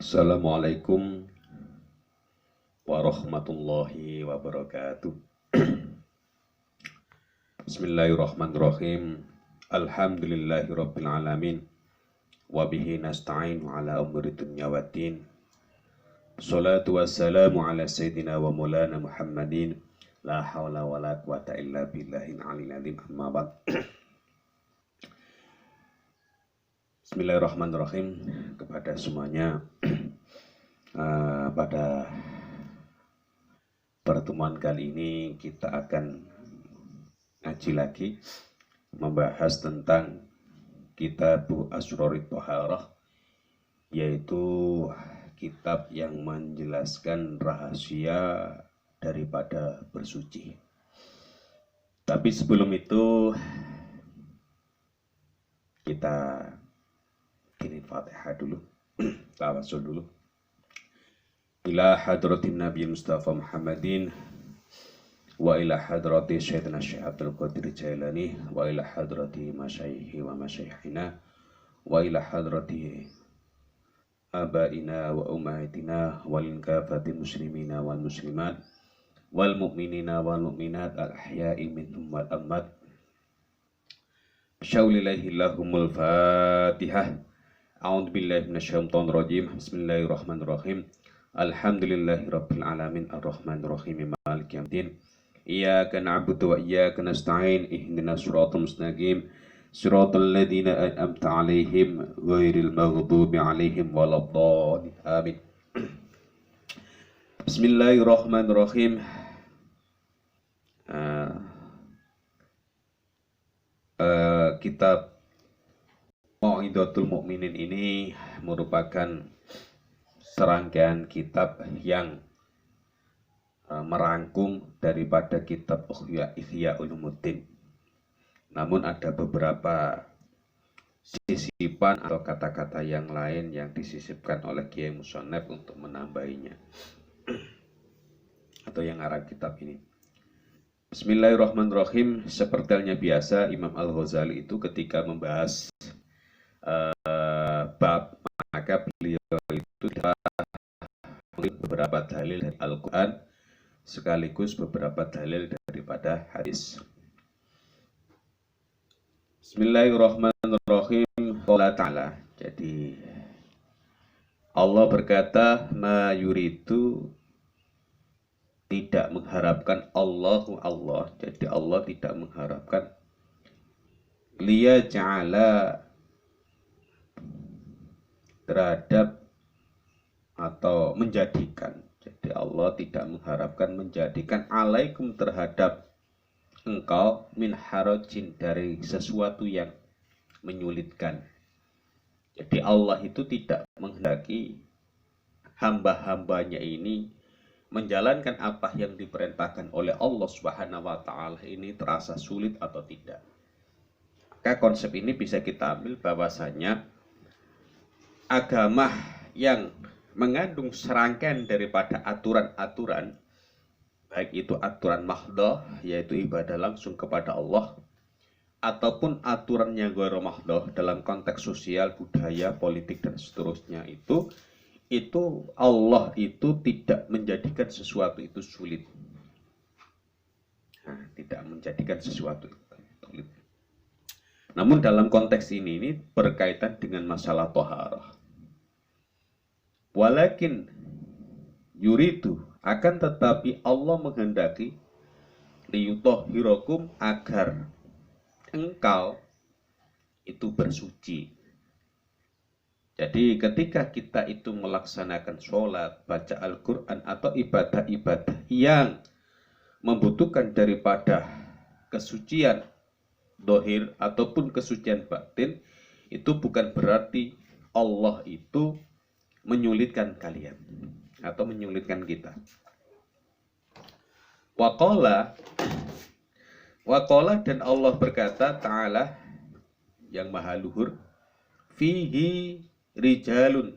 Assalamualaikum warahmatullahi wabarakatuh. Bismillahirrahmanirrahim. Alhamdulillahirabbil alamin. Wa bihi nasta'in ala umuri dunya waddin. Shalatu wassalamu ala sayyidina wa maulana Muhammadin. La haula wala quwata illa billahil aliyil azim. Amma ba'd. Bismillahirrahmanirrahim. Kepada semuanya, pada pertemuan kali ini kita akan ngaji lagi, membahas tentang kitab Asrorit Toharah, yaitu kitab yang menjelaskan rahasia daripada bersuci. Tapi sebelum itu kita kirim Fatihah dulu, tawasul dulu. Ila hadratin Nabi Mustafa Muhammadin wa ila hadrati Sayyidina Syekh Abdul Qadir Jailani wa ila hadrati masyayikhi wa masyayikhina wa ila hadrati abaina wa ummahatina wal kafati muslimina wal muslimat wal mu'minina wal mu'minat al ahya'i minhum wal amwat. Syaulillahi Fatihah. A'udzu billahi minasyaitonir rajim. Bismillahirrahmanirrahim. Alhamdulillahirabbil alamin arrahmanir rahim maliki yaumiddin. Iyyaka na'budu wa iyyaka nasta'in. Ihdinas siratal mustaqim. Siratal ladzina an'amta 'alaihim ghairil maghdubi 'alaihim waladdallin. Amin. Bismillahirrahmanirrahim. Kitab Mau'izatul Mukminin ini merupakan serangkaian kitab yang merangkum daripada kitab Ihya Ulumuddin. Namun ada beberapa sisipan atau kata-kata yang lain yang disisipkan oleh Kiai Musonef untuk menambahinya atau yang ngarang kitab ini. Bismillahirrahmanirrahim. Seperti halnya biasa, Imam Al-Ghazali itu ketika membahas bab, maka beliau itu beberapa dalil dari Al-Quran sekaligus beberapa dalil daripada hadis. Bismillahirrahmanirrahim. Allah Ta'ala. Jadi Allah berkata, ma yuridu, tidak mengharapkan Allahu Allah. Jadi Allah tidak mengharapkan liya ja'ala, terhadap atau menjadikan. Jadi Allah tidak mengharapkan menjadikan alaikum terhadap engkau min harajin, dari sesuatu yang menyulitkan. Jadi Allah itu tidak menghendaki hamba-hambanya ini menjalankan apa yang diperintahkan oleh Allah Subhanahu wa Ta'ala ini terasa sulit atau tidak. Maka konsep ini bisa kita ambil bahwasanya agama yang mengandung serangkaian daripada aturan-aturan, baik itu aturan mahdhah, yaitu ibadah langsung kepada Allah, ataupun aturan yang ghairu mahdhah dalam konteks sosial, budaya, politik, dan seterusnya, itu Allah itu tidak menjadikan sesuatu itu sulit. Tidak menjadikan sesuatu itu sulit. Namun dalam konteks ini berkaitan dengan masalah toharah. Walakin yuridu, akan tetapi Allah menghendaki liyutahhirakum, agar engkau itu bersuci. Jadi ketika kita itu melaksanakan sholat, baca Al-Quran, atau ibadah-ibadah yang membutuhkan daripada kesucian dohir ataupun kesucian batin, itu bukan berarti Allah itu menyulitkan kalian atau menyulitkan kita. Waqala, dan Allah berkata Ta'ala yang maha luhur, fihi rijalun,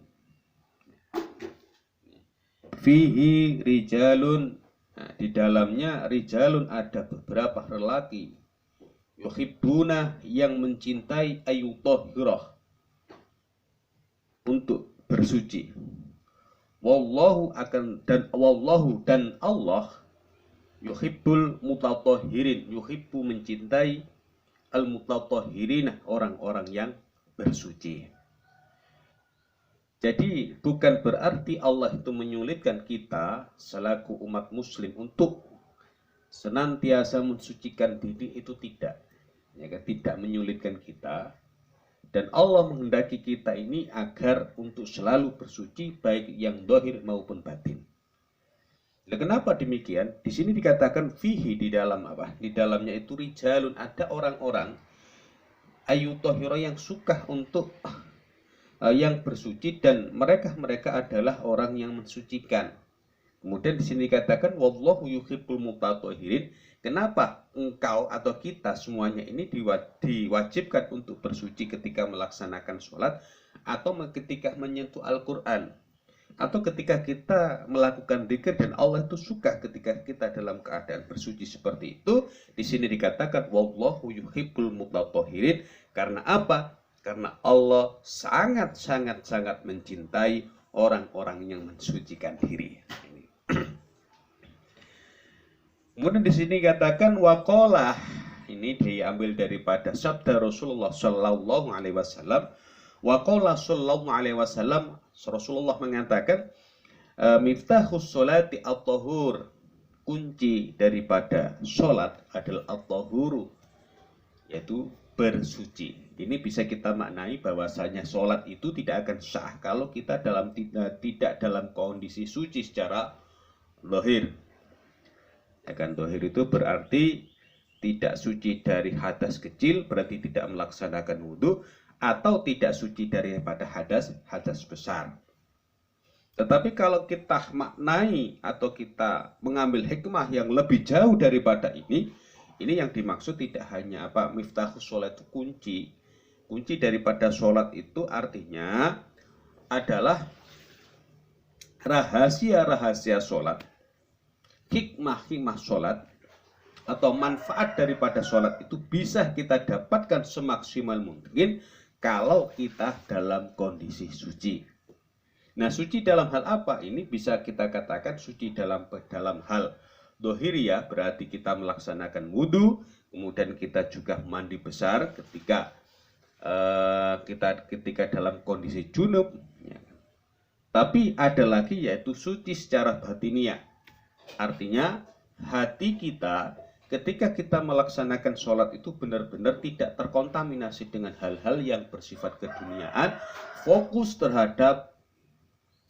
di dalamnya rijalun, ada beberapa lelaki, yuhibbuna, yang mencintai, ayutahhirah, untuk bersuci. wallahu dan Allah yuhibbul mutatahhirin, yuhibbu mencintai al mutatahhirin, orang-orang yang bersuci. Jadi bukan berarti Allah itu menyulitkan kita selaku umat muslim untuk senantiasa mensucikan diri, itu tidak. Ya kan? Tidak menyulitkan kita. Dan Allah menghendaki kita ini agar untuk selalu bersuci baik yang zahir maupun batin. Nah, kenapa demikian? Di sini dikatakan fihi, di dalam apa? Di dalamnya itu rijalun, ada orang-orang ayyutahhira yang suka untuk yang bersuci, dan mereka adalah orang yang mensucikan. Kemudian di sini dikatakan wallahu yuhibbul mutatahhirin. Kenapa engkau atau kita semuanya ini diwajibkan untuk bersuci ketika melaksanakan sholat, atau ketika menyentuh Al-Quran, atau ketika kita melakukan dzikir, dan Allah itu suka ketika kita dalam keadaan bersuci seperti itu. Di sini dikatakan wallahu yuhibbul mutatahhirin. Karena apa? Karena Allah sangat mencintai orang-orang yang mensucikan diri. Kemudian di sini katakan waqala, ini diambil daripada sabda Rasulullah sallallahu alaihi wasallam. Waqala sallallahu alaihi wasallam, Rasulullah mengatakan miftahus sholati at-tahur, kunci daripada sholat adalah at-tahuru, yaitu bersuci. Ini bisa kita maknai bahwasanya sholat itu tidak akan sah kalau kita tidak dalam kondisi suci secara zahir. Ya kan, zahir itu berarti tidak suci dari hadas kecil, berarti tidak melaksanakan wudhu, atau tidak suci daripada hadas besar. Tetapi kalau kita maknai atau kita mengambil hikmah yang lebih jauh daripada ini yang dimaksud tidak hanya apa, miftahus sholat itu kunci daripada sholat, itu artinya adalah rahasia sholat, hikmah sholat, atau manfaat daripada sholat itu bisa kita dapatkan semaksimal mungkin kalau kita dalam kondisi suci. Nah, suci dalam hal apa? Ini bisa kita katakan suci dalam hal dohiriyah, berarti kita melaksanakan wudhu, kemudian kita juga mandi besar ketika dalam kondisi junub. Tapi ada lagi, yaitu suci secara batiniah. Artinya hati kita ketika kita melaksanakan sholat itu benar-benar tidak terkontaminasi dengan hal-hal yang bersifat keduniaan, fokus terhadap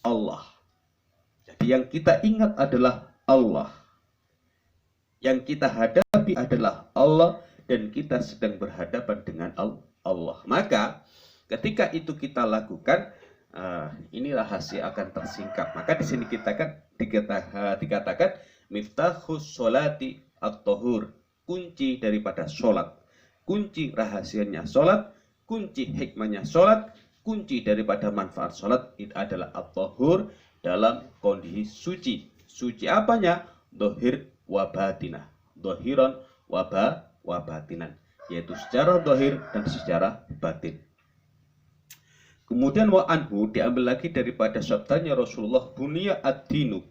Allah. Jadi yang kita ingat adalah Allah, yang kita hadapi adalah Allah, dan kita sedang berhadapan dengan Allah. Maka ketika itu kita lakukan, ini rahasia akan tersingkap. Maka di sini dikatakan miftahus sholati at-tahur, kunci daripada sholat, kunci rahasianya sholat, kunci hikmahnya sholat, kunci daripada manfaat sholat itu adalah at-tahur, dalam kondisi suci. Suci apanya? Dohir wa batinah, dohiron wa batinan, yaitu secara dohir dan secara batin. Kemudian wa anhu, diambil lagi daripada sabdanya Rasulullah, bunya ad-dinu,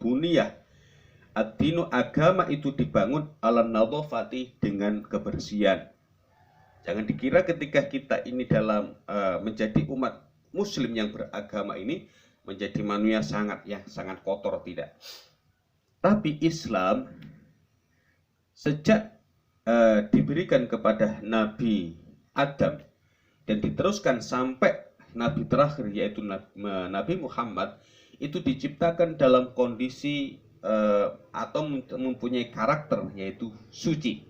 ad-dinu, agama itu dibangun ala nadhafati, dengan kebersihan. Jangan dikira ketika kita ini dalam menjadi umat muslim yang beragama ini menjadi manusia sangat kotor, tidak. Tapi Islam sejak diberikan kepada Nabi Adam dan diteruskan sampai Nabi terakhir, yaitu Nabi Muhammad, itu diciptakan dalam kondisi atau mempunyai karakter, yaitu suci,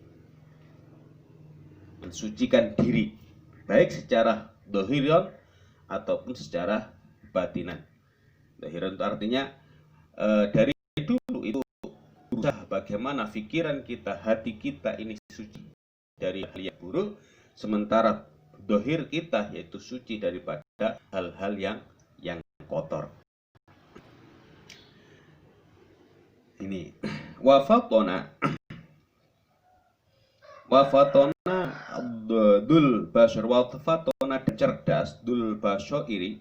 mensucikan diri, baik secara dohiron ataupun secara batinan. Dohiron itu artinya dari dulu itu berusaha bagaimana pikiran kita, hati kita ini suci dari hal yang buruk, sementara dohir kita yaitu suci daripada hal-hal yang kotor. Ini wafatona dul basar, wafatona cerdas, dul basho iri,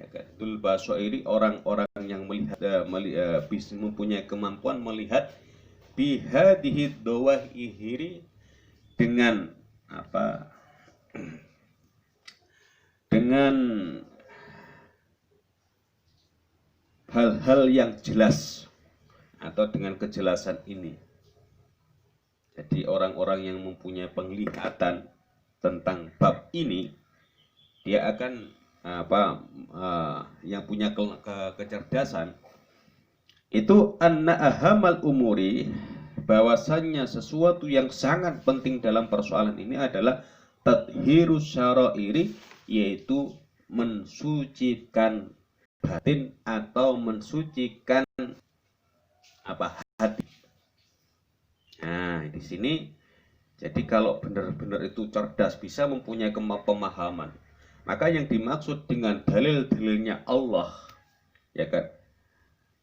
ya kan, tul basairi, orang-orang yang bisa mempunyai kemampuan melihat bihadihi dawahiri, dengan apa, dengan hal-hal yang jelas atau dengan kejelasan ini. Jadi orang-orang yang mempunyai penglihatan tentang bab ini, dia akan yang punya kecerdasan itu anna ahamal umuri, bahwasannya sesuatu yang sangat penting dalam persoalan ini adalah tathhirus syara'iri, yaitu mensucikan batin atau mensucikan hati. Nah, di sini jadi kalau benar-benar itu cerdas, bisa mempunyai pemahaman, maka yang dimaksud dengan dalil-dalilnya Allah, ya kan,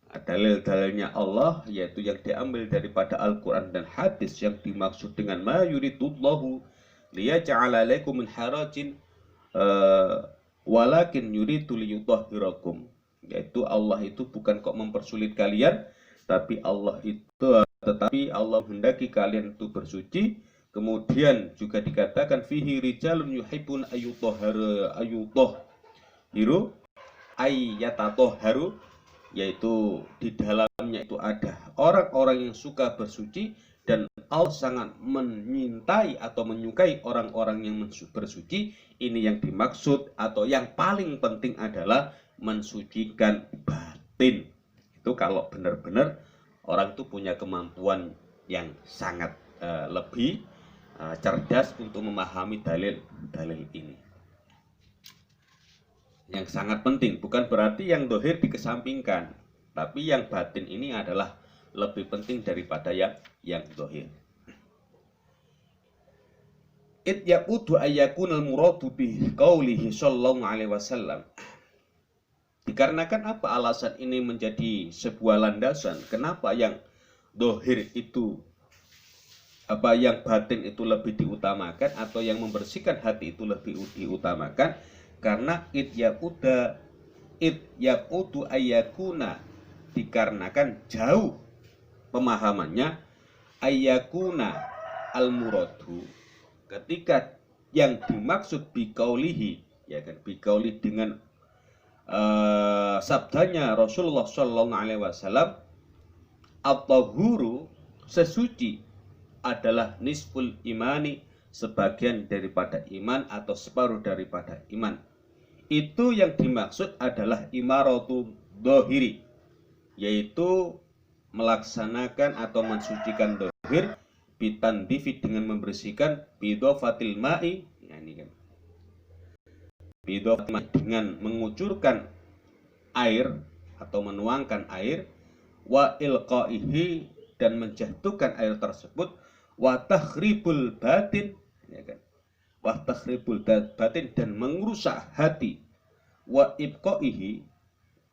dalil-dalilnya Allah yaitu yang diambil daripada Al-Quran dan hadis, yang dimaksud dengan ma yuridullahu liyaj'ala alaikum min harajin walakin yuridu liyutahhirakum, yaitu Allah itu bukan kok mempersulit kalian, tapi Allah hendaki kalian itu bersuci. Kemudian juga dikatakan fihi rijalun yuhibbun ayyutahhiru ayyatahharu, yaitu di dalamnya itu ada orang-orang yang suka bersuci, dan Allah sangat menyintai atau menyukai orang-orang yang bersuci. Ini yang dimaksud, atau yang paling penting adalah mensucikan batin. Itu kalau benar-benar orang itu punya kemampuan yang sangat lebih cerdas untuk memahami dalil-dalil ini. Yang sangat penting, bukan berarti yang dohir dikesampingkan, tapi yang batin ini adalah lebih penting daripada yang dohir. Id yaqudu ayyakunal muradu bi qaulihi sallallahu alaihi wasallam. Dikarenakan apa alasan ini menjadi sebuah landasan kenapa yang dohir itu, yang batin itu lebih diutamakan, atau yang membersihkan hati itu lebih diutamakan, karena id yaqudu ayyakuna, dikarenakan jauh pemahamannya ayyakuna al-muradu, ketika yang dimaksud biqaulihi, ya kan, biqauli dengan sabdanya Rasulullah sallallahu alaihi wasallam, at-tahuru, sesuci adalah nisful imani, sebagian daripada iman atau separuh daripada iman. Itu yang dimaksud adalah imaratu dohiri, yaitu melaksanakan atau mensucikan dohir, bitandifi, dengan membersihkan, bidofatil ma'i, ya ini kan, bidofatil ma'i, dengan mengucurkan air atau menuangkan air, wa ilqaihi, dan menjatuhkan air tersebut, wa takhribul batin, ya kan, wa takhribul batin, dan merusak hati, wa ibqaihi,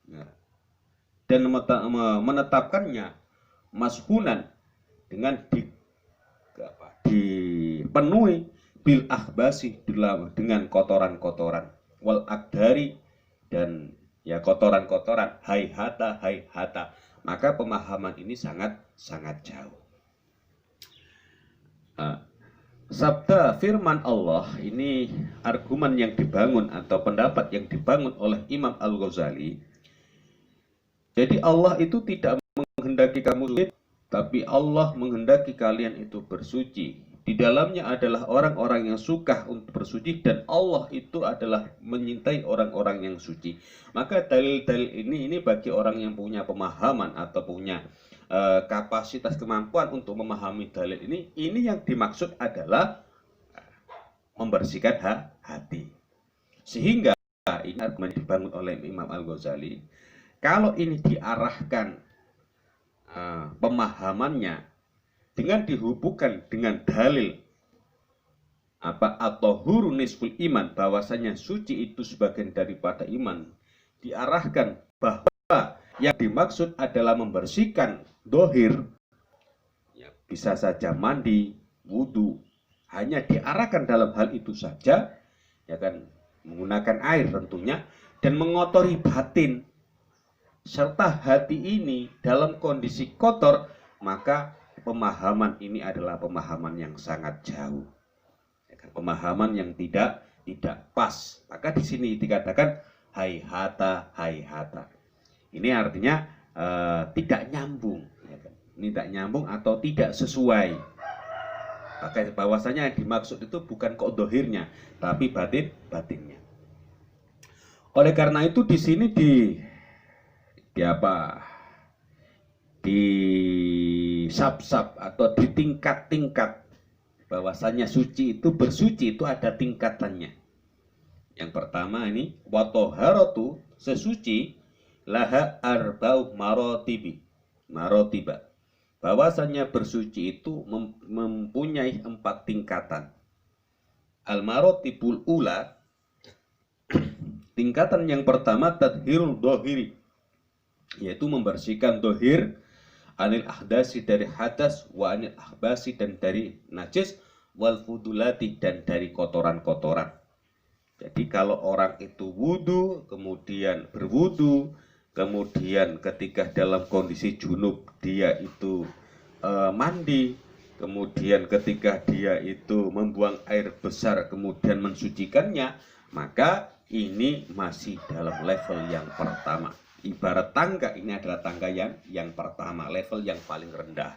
ya, dan menetapkannya mashunan, dengan dipenuhi bil ahbasi, dengan kotoran-kotoran, wal akdari, dan ya kotoran-kotoran, hayhata, maka pemahaman ini sangat jauh. Sabda firman Allah ini argumen yang dibangun atau pendapat yang dibangun oleh Imam Al-Ghazali. Jadi Allah itu tidak menghendaki kamu suci, tapi Allah menghendaki kalian itu bersuci. Di dalamnya adalah orang-orang yang suka untuk bersuci, dan Allah itu adalah menyintai orang-orang yang suci. Maka dalil-dalil ini bagi orang yang punya pemahaman atau punya kapasitas kemampuan untuk memahami dalil ini yang dimaksud adalah membersihkan hati. Sehingga ini argumen dibangun oleh Imam Al-Ghazali. Kalau ini diarahkan pemahamannya dengan dihubungkan dengan dalil atau huru nisful iman, bahwasanya suci itu sebagian daripada iman, diarahkan bahwa yang dimaksud adalah membersihkan dohir, ya, bisa saja mandi, wudhu, hanya diarahkan dalam hal itu saja, ya kan, menggunakan air tentunya, dan mengotori batin serta hati ini dalam kondisi kotor, maka pemahaman ini adalah pemahaman yang sangat jauh, pemahaman yang tidak pas. Maka di sini dikatakan haihata haihata. Ini artinya tidak nyambung, ini tidak nyambung atau tidak sesuai. Maka bahwasanya yang dimaksud itu bukan kok dohirnya, tapi batinnya. Oleh karena itu di sini di sab-sab atau di tingkat-tingkat bahwasanya suci itu, bersuci itu ada tingkatannya. Yang pertama ini watoharatu, sesuci, laha arba'u marotiba. Bahwasanya bersuci itu mempunyai 4 tingkatan. Al-marotibul ula, tingkatan yang pertama tadhirul dohiri, yaitu membersihkan dohir, anil ahdasi dari hadas, wa anil ahbasi dan dari najis, wal fudulati dan dari kotoran-kotoran. Jadi kalau orang itu wudu, kemudian berwudu, kemudian ketika dalam kondisi junub dia itu mandi, kemudian ketika dia itu membuang air besar kemudian mensucikannya, maka ini masih dalam level yang pertama. Ibarat tangga, ini adalah tangga yang pertama, level yang paling rendah.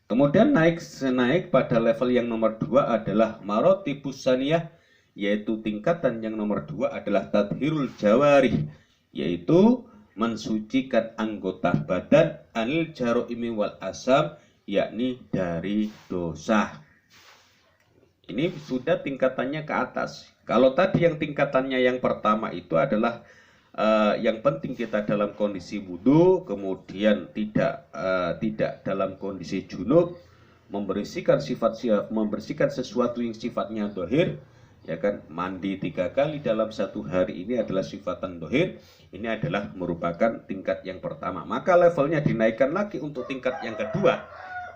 Kemudian naik pada level yang nomor 2 adalah marotibus saniyah, yaitu tingkatan yang nomor 2 adalah tadhirul jawarih, yaitu mensucikan anggota badan anil jaroimi wal asam, yakni dari dosa. Ini sudah tingkatannya ke atas. Kalau tadi yang tingkatannya yang pertama itu adalah yang penting kita dalam kondisi wudhu, kemudian tidak dalam kondisi junub, membersihkan sesuatu yang sifatnya dohir, ya kan, mandi 3 kali dalam 1 hari ini adalah sifatan dohir. Ini adalah merupakan tingkat yang pertama. Maka levelnya dinaikkan lagi untuk tingkat yang kedua.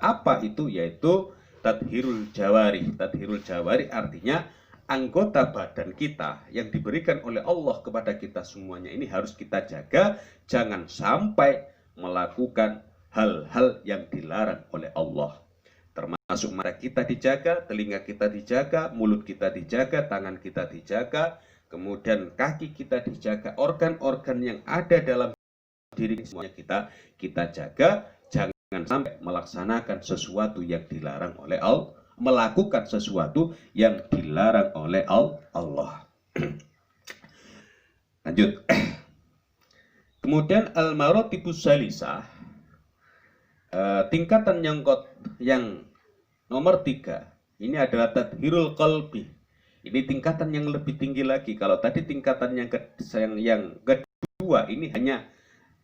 Apa itu? Yaitu tadhirul jawari. Tadhirul jawari artinya anggota badan kita yang diberikan oleh Allah kepada kita semuanya ini harus kita jaga, jangan sampai melakukan hal-hal yang dilarang oleh Allah. Termasuk mata kita dijaga, telinga kita dijaga, mulut kita dijaga, tangan kita dijaga, kemudian kaki kita dijaga, organ-organ yang ada dalam diri semuanya kita jaga, jangan sampai melaksanakan sesuatu yang dilarang oleh Allah, melakukan sesuatu yang dilarang oleh Allah. Lanjut. Kemudian al-marotibus salisah, tingkatan yang nomor 3, ini adalah tadhirul qalbi. Ini tingkatan yang lebih tinggi lagi. Kalau tadi tingkatan yang kedua ini hanya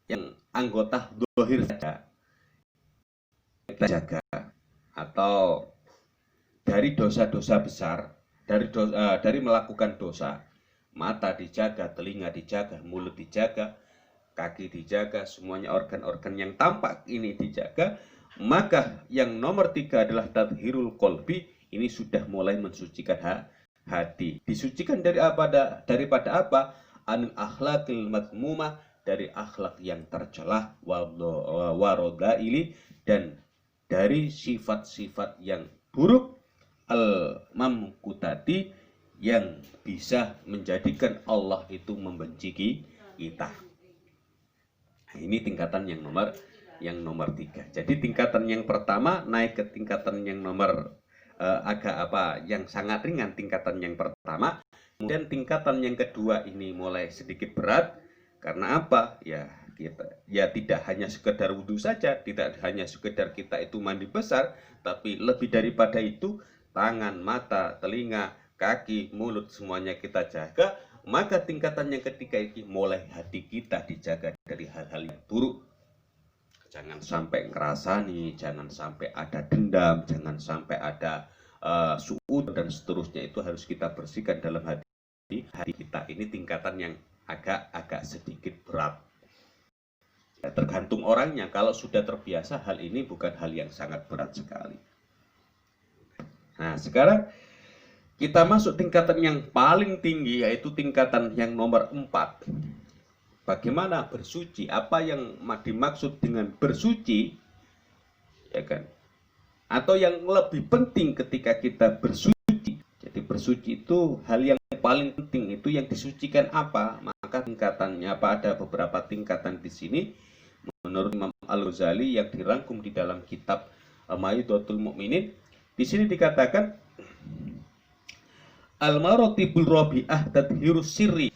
yang anggota dohir saja kita jaga, atau dari dosa-dosa besar, dari melakukan dosa, mata dijaga, telinga dijaga, mulut dijaga, kaki dijaga, semuanya organ-organ yang tampak ini dijaga. Maka yang nomor 3 adalah tadhirul qalbi. Ini sudah mulai mensucikan hati. Disucikan daripada apa? Anil akhlaqil madmumah, dari akhlak yang tercelah, warodaili, dan dari sifat-sifat yang buruk, al-mamkutati, yang bisa menjadikan Allah itu membenci kita. Ini tingkatan yang nomor 3. Jadi tingkatan yang pertama naik ke tingkatan yang nomor yang sangat ringan, tingkatan yang pertama. Kemudian tingkatan yang kedua ini mulai sedikit berat. Karena apa? Ya tidak hanya sekedar wudhu saja, tidak hanya sekedar kita itu mandi besar, tapi lebih daripada itu, tangan, mata, telinga, kaki, mulut, semuanya kita jaga. Maka tingkatan yang ketiga ini mulai hati kita dijaga dari hal-hal yang buruk. Jangan sampai ngerasani, jangan sampai ada dendam, jangan sampai ada suud dan seterusnya. Itu harus kita bersihkan dalam hati kita. Ini tingkatan yang agak sedikit berat. Ya, tergantung orangnya. Kalau sudah terbiasa, hal ini bukan hal yang sangat berat sekali. Nah, sekarang kita masuk tingkatan yang paling tinggi, yaitu tingkatan yang nomor 4. Bagaimana bersuci? Apa yang dimaksud dengan bersuci? Ya kan? Atau yang lebih penting ketika kita bersuci. Jadi bersuci itu hal yang paling penting, itu yang disucikan apa? Maka tingkatannya apa? Ada beberapa tingkatan di sini. Menurut Imam Al-Ghazali yang dirangkum di dalam kitab Maidatul Mukminin, di sini dikatakan al-maratibul rabi'ah tadhirus sirri,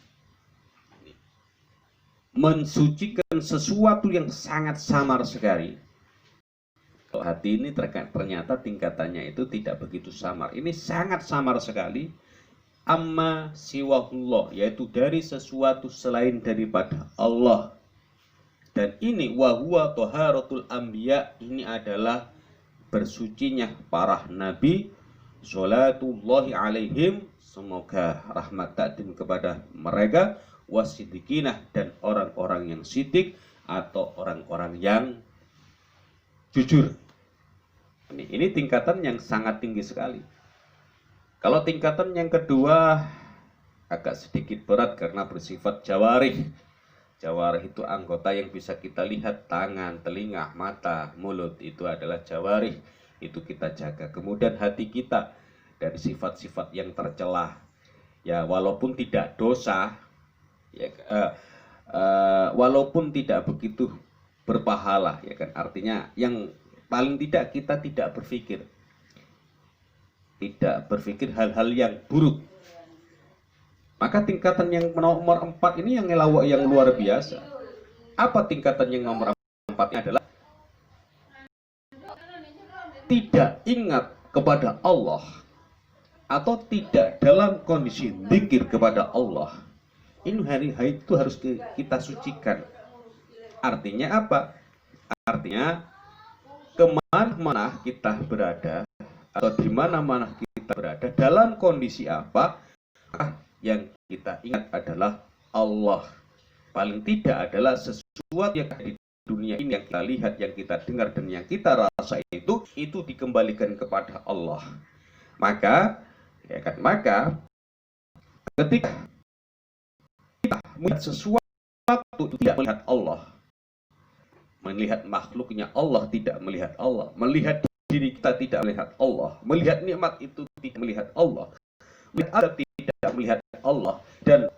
mensucikan sesuatu yang sangat samar sekali. Kalau hati ini ternyata tingkatannya itu tidak begitu samar. Ini sangat samar sekali. Amma siwahullah, yaitu dari sesuatu selain daripada Allah. Dan ini wahuwa toharatul anbiya, ini adalah bersucinya para nabi, sholatullahi alaihim, semoga rahmat takdim kepada mereka, wasidikinah, dan orang-orang yang sidik atau orang-orang yang jujur. Ini tingkatan yang sangat tinggi sekali. Kalau tingkatan yang kedua agak sedikit berat karena bersifat jawarih. Jawarih itu anggota yang bisa kita lihat, tangan, telinga, mata, mulut, itu adalah jawarih. Itu kita jaga. Kemudian hati kita dari sifat-sifat yang tercela. Ya, walaupun tidak dosa, ya, walaupun tidak begitu berpahala, ya kan, artinya yang paling tidak kita tidak berpikir hal-hal yang buruk. Maka tingkatan yang nomor 4 ini yang luar biasa. Apa tingkatan yang nomor 4 ini adalah tidak ingat kepada Allah atau tidak dalam kondisi zikir kepada Allah. Ini hari-hari itu harus kita sucikan. Artinya apa? Artinya kemana-mana kita berada atau di mana-mana kita berada, dalam kondisi apa, yang kita ingat adalah Allah. Paling tidak adalah sesuatu yang di dunia ini yang kita lihat, yang kita dengar, dan yang kita rasa itu dikembalikan kepada Allah. Maka, ya kan, maka ketika kita melihat sesuatu tidak melihat Allah, melihat makhluknya Allah tidak melihat Allah, melihat diri kita tidak melihat Allah, melihat nikmat itu tidak melihat Allah, melihat adab tidak melihat Allah, dan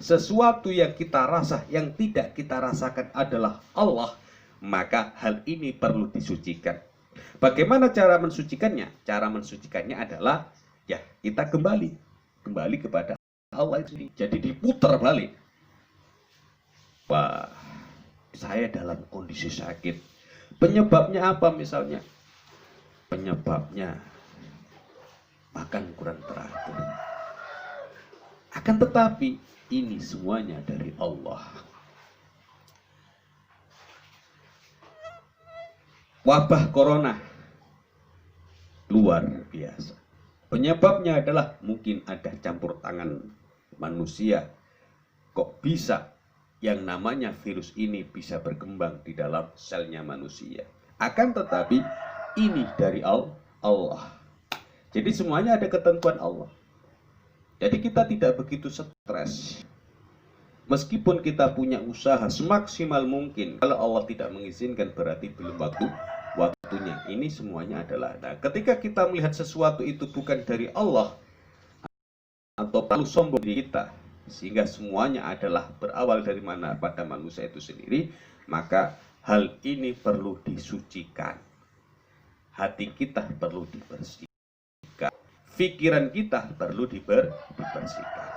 sesuatu yang kita rasa yang tidak kita rasakan adalah Allah, maka hal ini perlu disucikan. Bagaimana cara mensucikannya? Cara mensucikannya adalah ya kita kembali kepada Allah itu. Jadi diputar balik. Wah, saya dalam kondisi sakit. Penyebabnya apa misalnya? Penyebabnya makan kurang teratur. Akan tetapi ini semuanya dari Allah. Wabah corona luar biasa. Penyebabnya adalah mungkin ada campur tangan manusia. Kok bisa yang namanya virus ini bisa berkembang di dalam selnya manusia? Akan tetapi ini dari Allah. Jadi semuanya ada ketentuan Allah. Jadi kita tidak begitu stres. Meskipun kita punya usaha semaksimal mungkin, kalau Allah tidak mengizinkan berarti belum waktunya. Ini semuanya adalah. Nah, ketika kita melihat sesuatu itu bukan dari Allah atau terlalu sombong di kita, sehingga semuanya adalah berawal dari mana pada manusia itu sendiri, maka hal ini perlu disucikan. Hati kita perlu dibersihkan, pikiran kita perlu dibersihkan.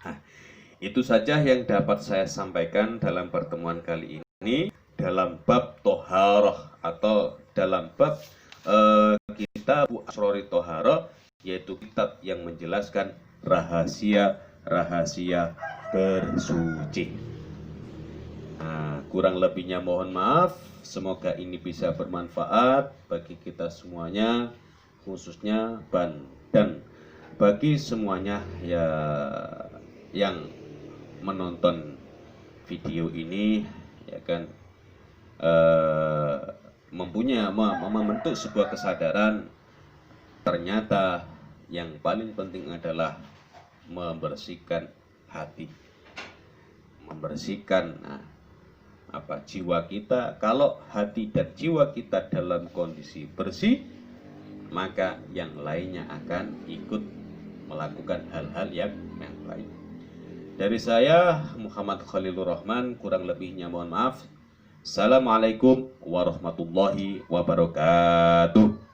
Nah, itu saja yang dapat saya sampaikan dalam pertemuan kali ini dalam bab toharoh atau dalam bab kitab Asrori Toharoh, yaitu kitab yang menjelaskan rahasia bersuci. Nah, kurang lebihnya mohon maaf. Semoga ini bisa bermanfaat bagi kita semuanya, khususnya dan bagi semuanya ya yang menonton video ini, ya kan, membentuk sebuah kesadaran ternyata yang paling penting adalah membersihkan hati, membersihkan jiwa kita. Kalau hati dan jiwa kita dalam kondisi bersih, maka yang lainnya akan ikut melakukan hal-hal yang lain. Dari saya Muhammad Khalilur Rahman, kurang lebihnya mohon maaf. Assalamualaikum warahmatullahi wabarakatuh.